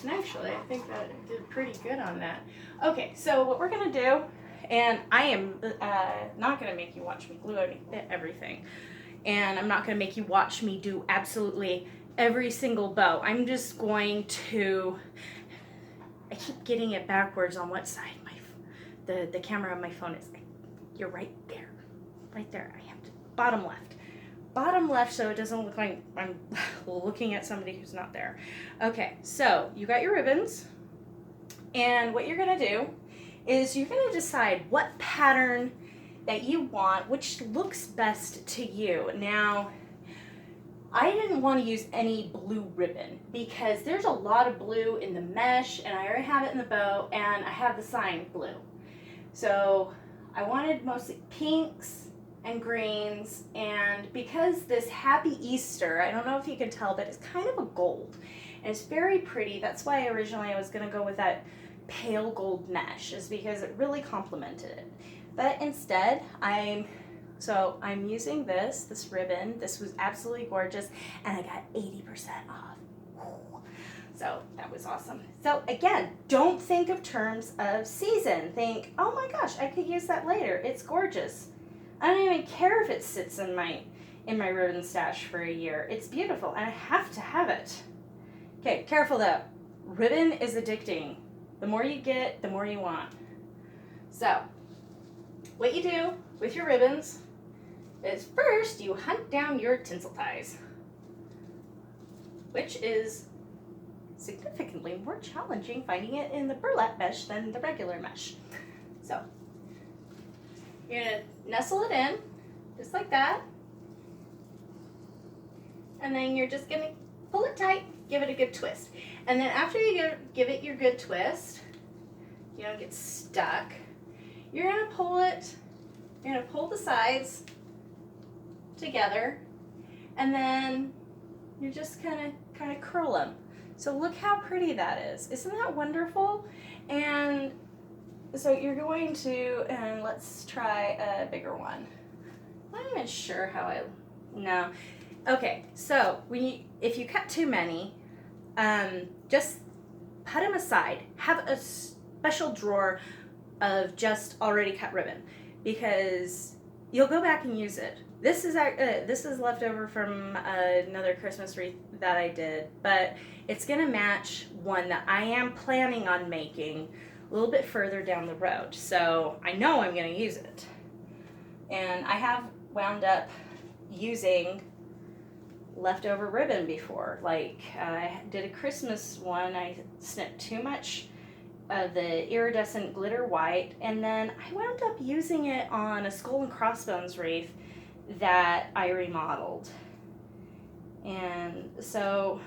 and actually I think that it did pretty good on that. Okay, so what we're gonna do, and I am not gonna make you watch me glue everything, and I'm not gonna make you watch me do absolutely every single bow. I'm just going to, I keep getting it backwards on what side the camera on my phone is. You're right there. I have to, bottom left, so it doesn't look like I'm looking at somebody who's not there. Okay, so you got your ribbons, and what you're gonna do is you're gonna decide what pattern that you want, which looks best to you. Now, I didn't want to use any blue ribbon because there's a lot of blue in the mesh, and I already have it in the bow, and I have the sign blue. So I wanted mostly pinks and greens, and because this Happy Easter, I don't know if you can tell, but it's kind of a gold, and it's very pretty. That's why originally I was going to go with that pale gold mesh, is because it really complemented it. But instead, I'm using this ribbon. This was absolutely gorgeous, and I got 80% off. So that was awesome. So again, don't think of terms of season. Think, oh my gosh, I could use that later. It's gorgeous. I don't even care if it sits in my ribbon stash for a year. It's beautiful, and I have to have it. Okay, careful though. Ribbon is addicting. The more you get, the more you want. So, what you do with your ribbons is first you hunt down your tinsel ties, which is significantly more challenging finding it in the burlap mesh than the regular mesh. So, you're going to nestle it in, just like that, and then you're just going to pull it tight, give it a good twist. And then after you give it your good twist, you don't get stuck, you're going to pull it, you're going to pull the sides together, and then you're just kind of curl them. So look how pretty that is. Isn't that wonderful? And so you're going to, and let's try a bigger one. I'm not even sure how no. Okay, so if you cut too many, just put them aside. Have a special drawer of just already cut ribbon, because you'll go back and use it. This is left over from another Christmas wreath that I did, but it's gonna match one that I am planning on making a little bit further down the road. So I know I'm gonna use it. And I have wound up using leftover ribbon before. Like I did a Christmas one, I snipped too much of the iridescent glitter white, and then I wound up using it on a skull and crossbones wreath that I remodeled. And so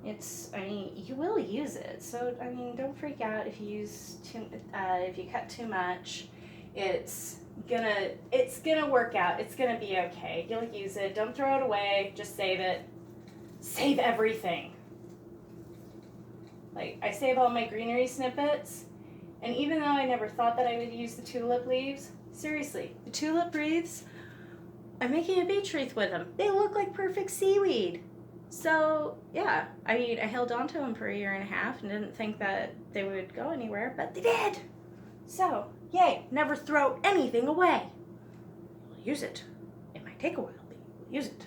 I mean, you will use it. So I mean, don't freak out if you if you cut too much. It's gonna work out. It's gonna be okay. You'll use it. Don't throw it away. Just save it. Save everything. Like, I save all my greenery snippets, and even though I never thought that I would use the tulip leaves, seriously, the tulip wreaths, I'm making a beach wreath with them. They look like perfect seaweed. So, yeah, I mean, I held on to them for 1.5 years and didn't think that they would go anywhere, but they did. So, yay, never throw anything away. You'll use it. It might take a while, but you'll use it.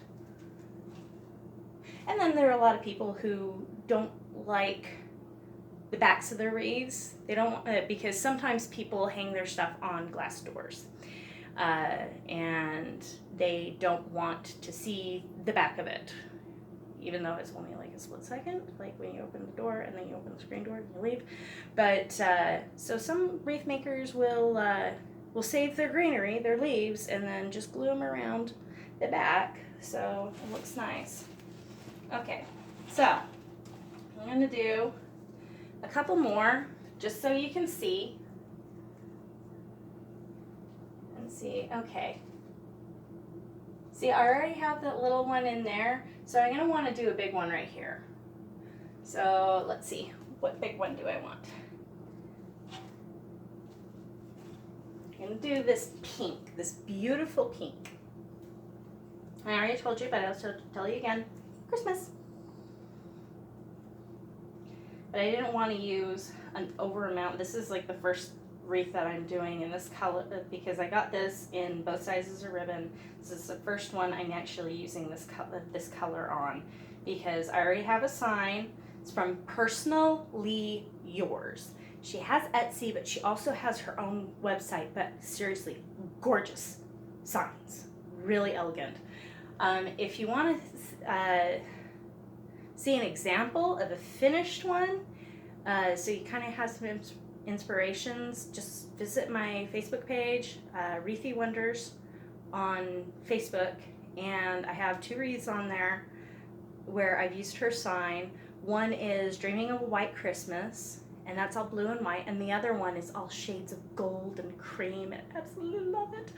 And then there are a lot of people who don't like the backs of their wreaths. They don't, because sometimes people hang their stuff on glass doors. And they don't want to see the back of it, even though it's only like a split second, like when you open the door and then you open the screen door and you leave. But so some wreath makers will save their greenery, their leaves, and then just glue them around the back so it looks nice. Okay, so I'm gonna do a couple more just so you can see. And see, okay. See, I already have that little one in there, so I'm gonna want to do a big one right here. So let's see, what big one do I want? I'm gonna do this pink, this beautiful pink. I already told you, but I'll tell you again, Christmas. But I didn't want to use an over amount. This is like the first wreath that I'm doing in this color, because I got this in both sizes of ribbon. This is the first one I'm actually using this color on, because I already have a sign. It's from Personally Yours. She has Etsy, but she also has her own website, but seriously, gorgeous signs, really elegant. If you want to see an example of a finished one, so you kind of have some inspirations, just visit my Facebook page, Wreathy Wonders on Facebook, and I have 2 wreaths on there where I've used her sign. One is Dreaming of a White Christmas, and that's all blue and white, and the other one is all shades of gold and cream, and I absolutely love it.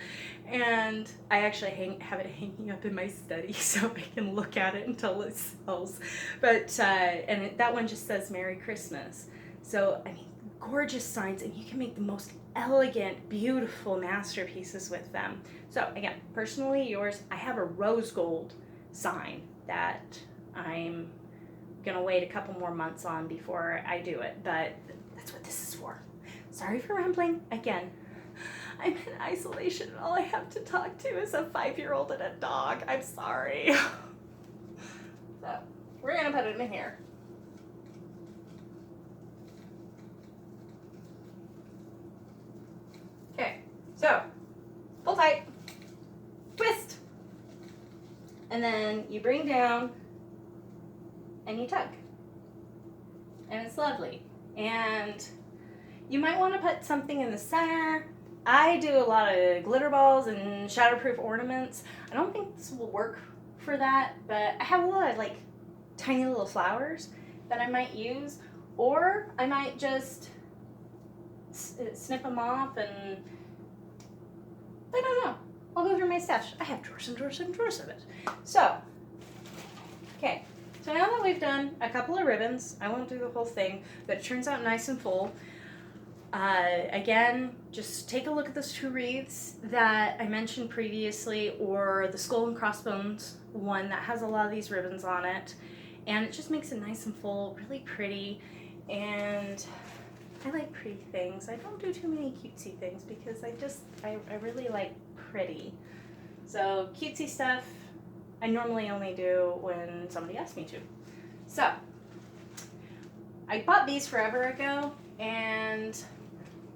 And I actually have it hanging up in my study so I can look at it until it sells. But that one just says Merry Christmas. So I mean, gorgeous signs, and you can make the most elegant, beautiful masterpieces with them. So again, Personally Yours. I have a rose gold sign that I'm gonna wait a couple more months on before I do it, but that's what this is for. Sorry for rambling again. I'm in isolation and all I have to talk to is a 5-year-old and a dog. I'm sorry. So we're gonna put it in here. Okay, so pull tight, twist, and then you bring down and you tug, and it's lovely. And you might want to put something in the center. I do a lot of glitter balls and shatterproof ornaments. I don't think this will work for that, but I have a lot of like tiny little flowers that I might use, or I might just snip them off, and I don't know. I'll go through my stash. I have drawers and drawers and drawers of it. So, okay. So now that we've done a couple of ribbons, I won't do the whole thing, but it turns out nice and full. Again, just take a look at those 2 wreaths that I mentioned previously, or the skull and crossbones one that has a lot of these ribbons on it, and it just makes it nice and full, really pretty. And I like pretty things. I don't do too many cutesy things because I really like pretty. So cutesy stuff I normally only do when somebody asks me to. So I bought these forever ago, and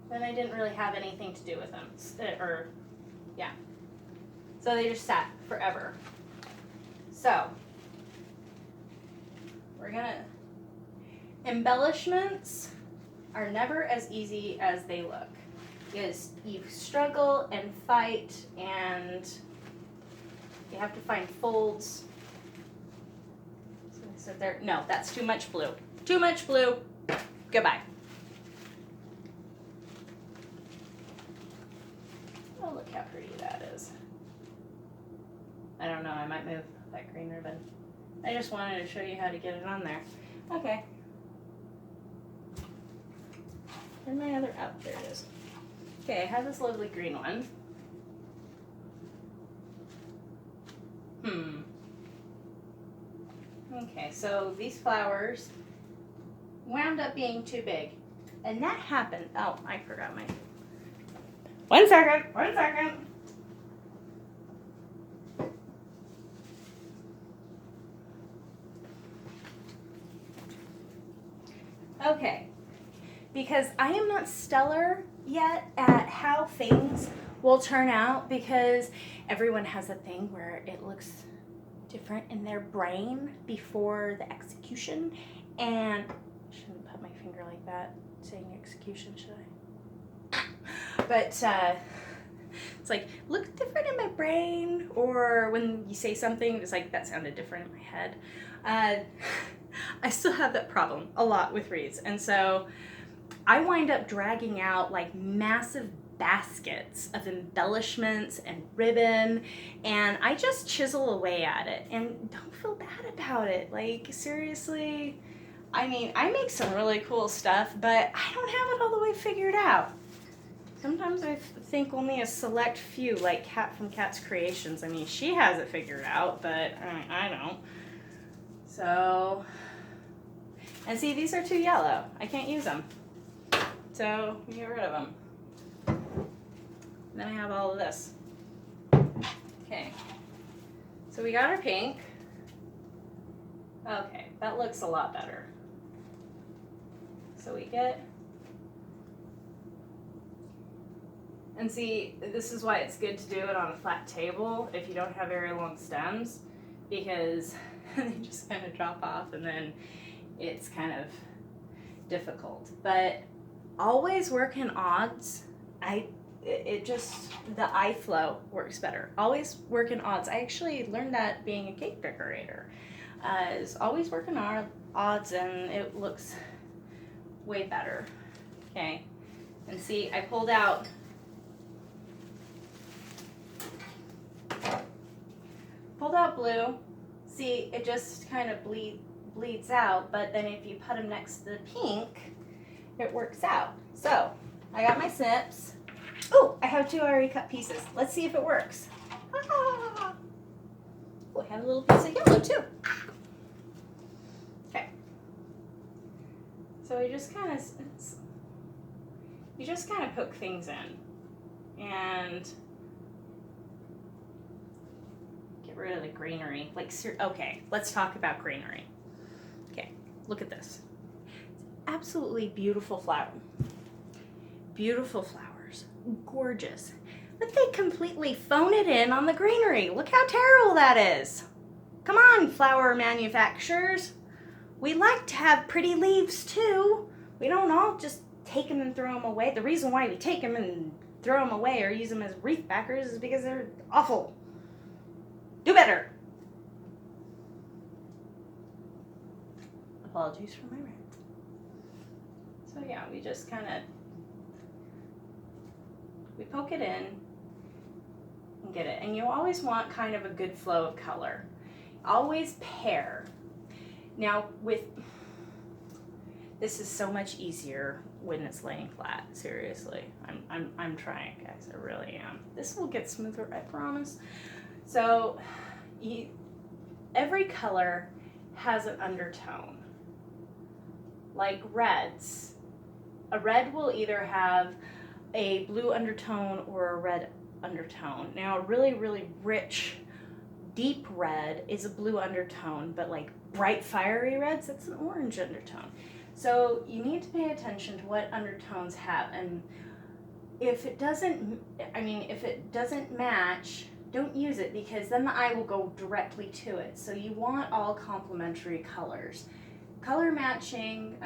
then I didn't really have anything to do with them. So they just sat forever. So we're gonna, embellishments are never as easy as they look. Because you struggle and fight, and you have to find folds. So there, no, that's too much blue. Too much blue. Goodbye. Oh, look how pretty that is. I don't know, I might move that green ribbon. I just wanted to show you how to get it on there. Okay. Where's my other, oh, there it is. Okay, I have this lovely green one. Okay, so these flowers wound up being too big. And that happened, oh, I forgot my, one second. Okay, because I am not stellar yet at how things will turn out, because everyone has a thing where it looks different in their brain before the execution, and I shouldn't put my finger like that saying execution, should I? But it's like, looks different in my brain, or when you say something, it's like, that sounded different in my head. I still have that problem a lot with wreaths, and so I wind up dragging out like massive baskets of embellishments and ribbon, and I just chisel away at it, and don't feel bad about it. Like, seriously, I mean, I make some really cool stuff, but I don't have it all the way figured out. Sometimes I think only a select few, like Kat from Kat's Creations. I mean, she has it figured out, but I don't. So, and see, these are too yellow. I can't use them. So, get rid of them. Then I have all of this. Okay. So we got our pink. Okay, that looks a lot better. So we get, and see, this is why it's good to do it on a flat table if you don't have very long stems, because they just kind of drop off, and then it's kind of difficult. But always work in odds. It just, the eye flow works better. Always work in odds. I actually learned that being a cake decorator. Is always work in odds, and it looks way better. Okay, and see, I pulled out blue. See, it just kind of bleeds out, but then if you put them next to the pink, it works out. So I got my snips. Oh, I have 2 already cut pieces. Let's see if it works. Ah! Oh, I have a little piece of yellow too. Okay. So you just kind of poke things in and get rid of the greenery. Like, okay, let's talk about greenery. Okay, look at this. Absolutely beautiful flower. Beautiful flowers. Gorgeous. But they completely phone it in on the greenery. Look how terrible that is. Come on, flower manufacturers. We like to have pretty leaves too. We don't all just take them and throw them away. The reason why we take them and throw them away or use them as wreath backers is because they're awful. Do better. Apologies for my rant. So yeah, we just kind of, we poke it in and get it. And you always want kind of a good flow of color. Always pair. Now this is so much easier when it's laying flat. Seriously, I'm trying, guys. I really am. This will get smoother, I promise. So every color has an undertone. Like reds. A red will either have a blue undertone or a red undertone. Now, a really, really rich, deep red is a blue undertone, but like bright, fiery reds, that's an orange undertone. So you need to pay attention to what undertones have, and if it doesn't match, don't use it, because then the eye will go directly to it. So you want all complementary colors. Color matching,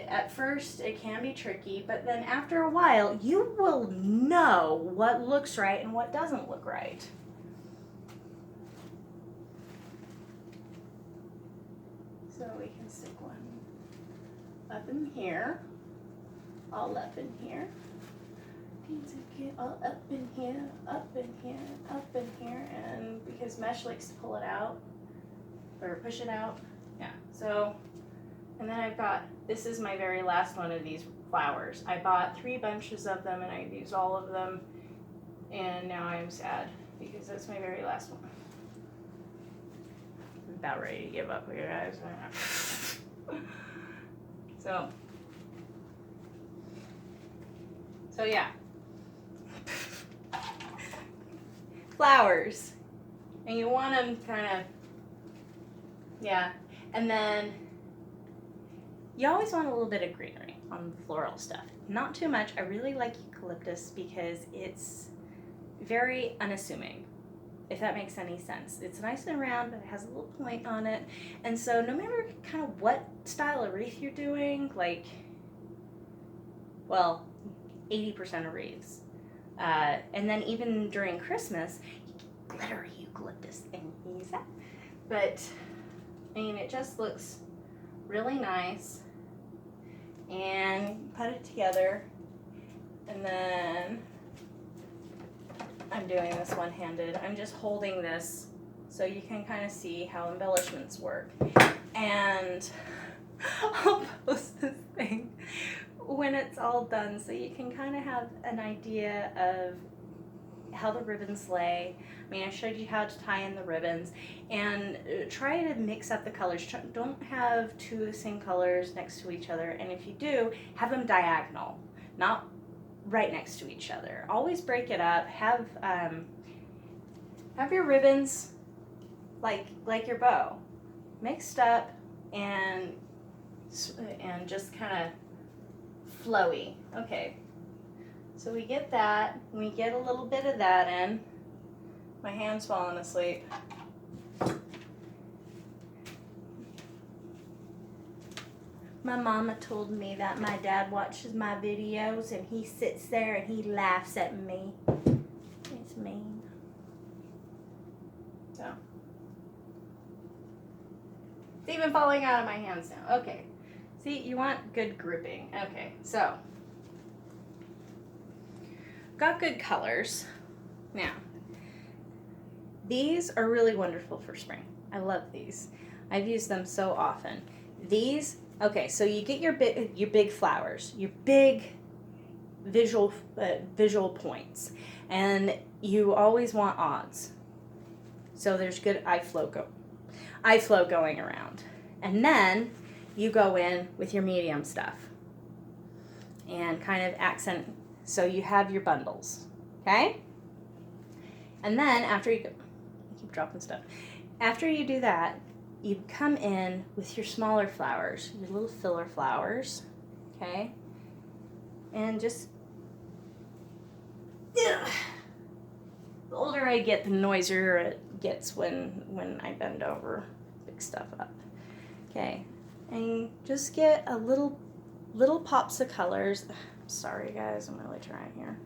at first it can be tricky, but then after a while, you will know what looks right and what doesn't look right. So we can stick one up in here, all up in here. Get all up in here, up in here, up in here, and because mesh likes to pull it out, or push it out, yeah, so, and then I've got, this is my very last one of these flowers. I bought 3 bunches of them and I've used all of them, and now I'm sad because that's my very last one. I'm about ready to give up here, guys. So yeah. Flowers, and you want them kind of, yeah, and then you always want a little bit of greenery on the floral stuff. Not too much. I really like eucalyptus because it's very unassuming, if that makes any sense. It's nice and round, but it has a little point on it, and so no matter kind of what style of wreath you're doing, like, well, 80% of wreaths. And then even during Christmas, you can glitter eucalyptus and use that. But, it just looks really nice. And put it together. And then I'm doing this one-handed. I'm just holding this so you can kind of see how embellishments work. And I'll post this thing when it's all done, so you can kind of have an idea of how the ribbons lay. I showed you how to tie in the ribbons, and try to mix up the colors. Don't have 2 of the same colors next to each other, and if you do, have them diagonal, not right next to each other. Always break it up. Have your ribbons like your bow, mixed up and just kind of flowy. Okay, so we get that, we get a little bit of that in. My hand's falling asleep. My mama told me that my dad watches my videos and he sits there and he laughs at me. It's mean. So, it's even falling out of my hands now. Okay. See, you want good grouping. Okay, so got good colors. Now, these are really wonderful for spring. I love these. I've used them so often. These, okay, so you get your big flowers, your big visual points, and you always want odds. So there's good eye flow going around, and then you go in with your medium stuff and kind of accent, so you have your bundles, okay? And then after you go, I keep dropping stuff. After you do that, you come in with your smaller flowers, your little filler flowers, okay? And just, the older I get, the noisier it gets when I bend over, pick stuff up, okay? And just get a little pops of colors. Sorry guys, I'm really trying here.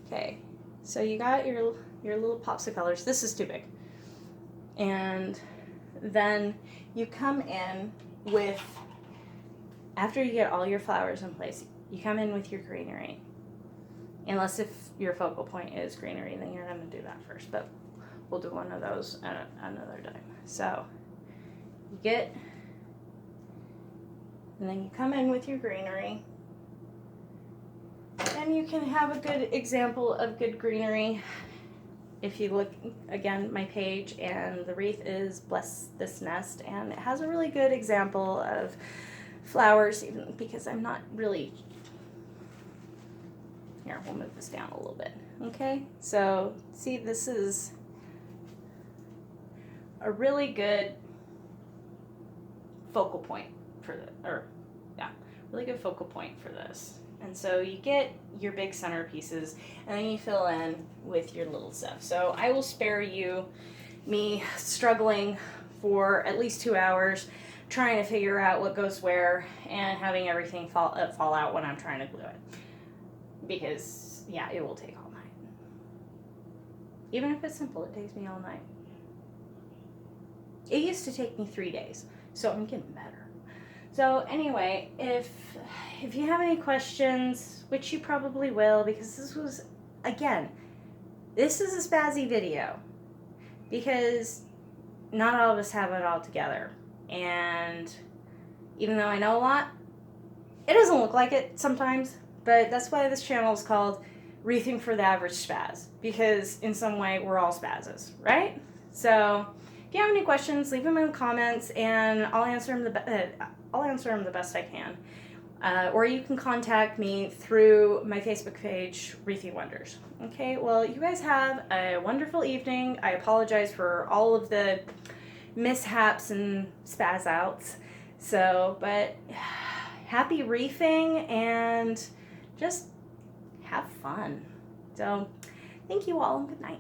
Okay, so you got your little pops of colors. This is too big. And then you come in with, after you get all your flowers in place, you come in with your greenery. Unless if your focal point is greenery, then you're going to do that first. But we'll do one of those at another time. So you get, and then you come in with your greenery. And you can have a good example of good greenery if you look again my page, and the wreath is Bless This Nest, and it has a really good example of flowers, even because I'm not really, here, we'll move this down a little bit. Okay, so see, this is a really good focal point for really good focal point for this. And so you get your big centerpieces, and then you fill in with your little stuff. So I will spare you me struggling for at least 2 hours trying to figure out what goes where and having everything fall out when I'm trying to glue it. Because, yeah, it will take all night. Even if it's simple, it takes me all night. It used to take me 3 days, so I'm getting better. So anyway, if you have any questions, which you probably will, because this was, again, this is a spazzy video, because not all of us have it all together. And even though I know a lot, it doesn't look like it sometimes, but that's why this channel is called Wreathing for the Average Spaz, because in some way we're all spazzes, right? So if you have any questions, leave them in the comments, and I'll answer them the best I can. Or you can contact me through my Facebook page, Wreathing Wonders. Okay, well, you guys have a wonderful evening. I apologize for all of the mishaps and spaz outs. So, but happy wreathing, and just have fun. So, thank you all, and good night.